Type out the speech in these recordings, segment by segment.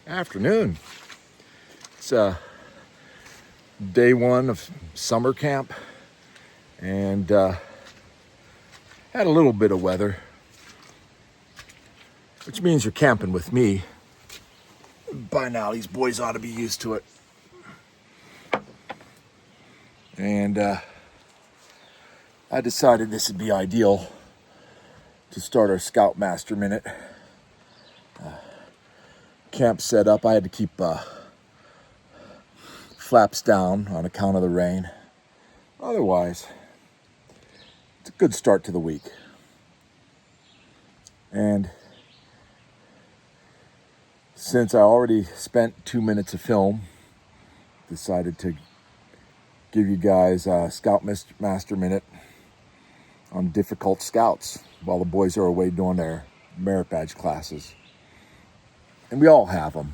Afternoon. It's day one of summer camp, and had a little bit of weather, which means you're camping with me. By now, these boys ought to be used to it. And I decided this would be ideal to start our Scoutmaster minute. Camp set up, I had to keep flaps down on account of the rain. Otherwise, it's a good start to the week. And since I already spent 2 minutes of film, decided to give you guys a Scoutmaster minute on difficult scouts while the boys are away doing their merit badge classes. And we all have them.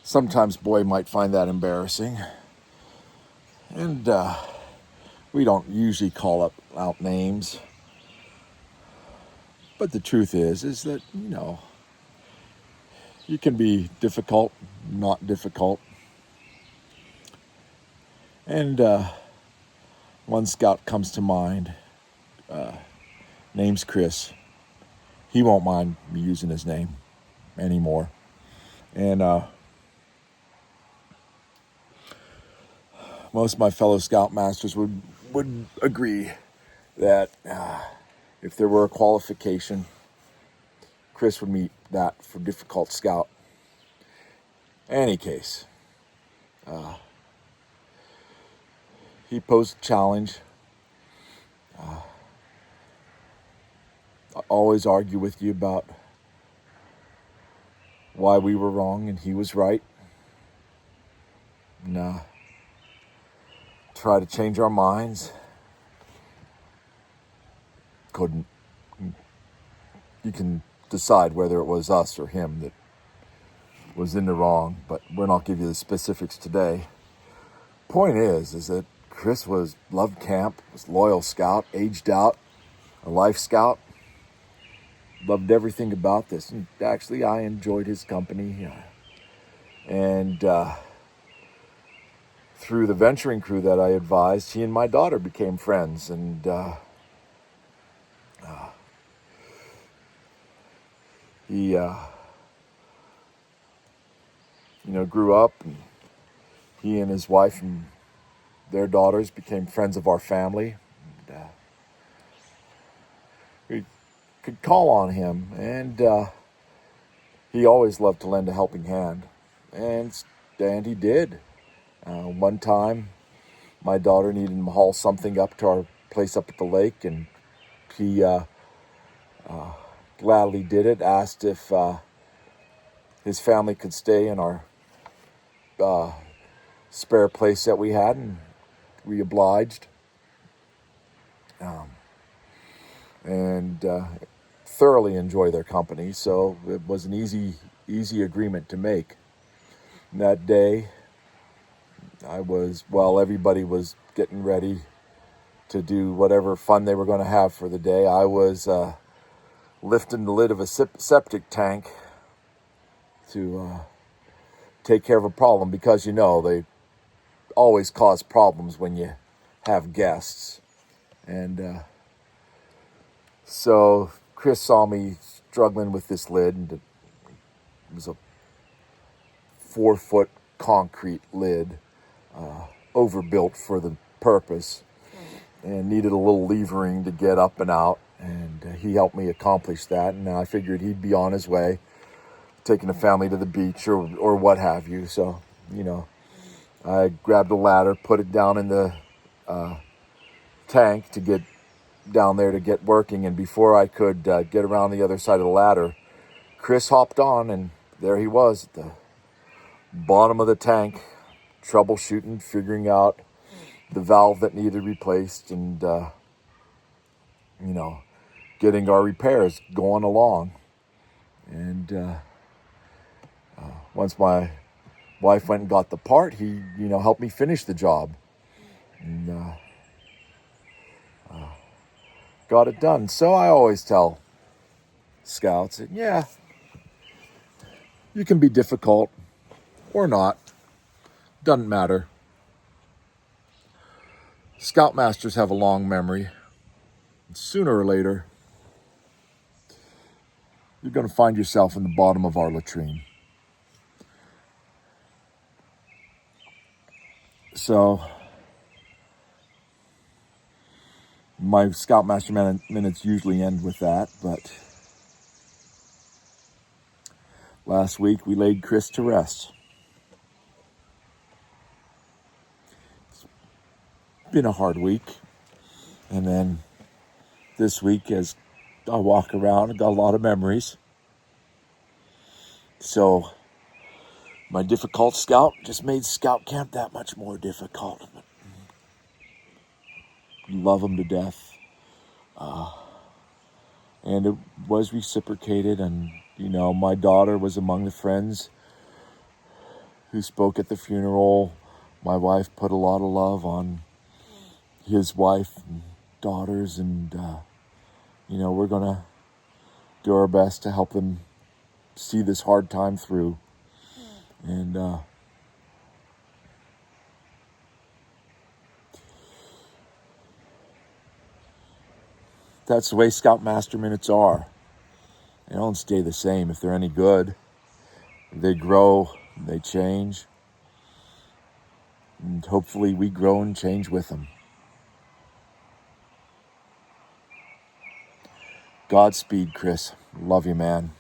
Sometimes boy might find that embarrassing. And we don't usually call out names. But the truth is that, you can be difficult, not difficult. And one scout comes to mind. Name's Chris. He won't mind me using his name anymore. And most of my fellow Scoutmasters would agree that if there were a qualification, Chris would meet that for difficult scout. Any case, he posed a challenge. I always argue with you about why we were wrong and he was right. And try to change our minds. Couldn't. You can decide whether it was us or him that was in the wrong, but we're not give you the specifics today. Point is that Chris loved camp, was loyal scout, aged out, a life scout. Loved everything about this, and actually I enjoyed his company. And through the venturing crew that I advised, he and my daughter became friends, and he grew up, and he and his wife and their daughters became friends of our family. And, we could call on him, and he always loved to lend a helping hand, and he did. One time, my daughter needed him to haul something up to our place up at the lake, and he gladly did it. Asked if his family could stay in our spare place that we had, and we obliged. And thoroughly enjoy their company, so it was an easy agreement to make. And that day, while everybody was getting ready to do whatever fun they were going to have for the day, I was lifting the lid of a septic tank to take care of a problem, because they always cause problems when you have guests. And so Chris saw me struggling with this lid, and it was a 4-foot concrete lid, overbuilt for the purpose, and needed a little levering to get up and out. And he helped me accomplish that. And I figured he'd be on his way, taking the family to the beach or what have you. So, I grabbed a ladder, put it down in the tank to get down there to get working. And before I could get around the other side of the ladder, Chris hopped on, and there he was at the bottom of the tank, troubleshooting, figuring out the valve that needed replaced, and getting our repairs going along. And once my wife went and got the part, he helped me finish the job, and got it done. So I always tell Scouts. And yeah, you can be difficult or not. Doesn't matter. Scoutmasters have a long memory. Sooner or later, you're going to find yourself in the bottom of our latrine. So, my Scoutmaster minutes usually end with that, but last week we laid Chris to rest. It's been a hard week. And then this week, as I walk around, I got a lot of memories. So, my difficult scout just made scout camp that much more difficult. Love them to death. And it was reciprocated. And, you know, my daughter was among the friends who spoke at the funeral. My wife put a lot of love on his wife and daughters. And, you know, we're going to do our best to help them see this hard time through. And, that's the way Scoutmaster minutes are. They don't stay the same if they're any good. They grow, they change, and hopefully we grow and change with them. Godspeed, Chris. Love you, man.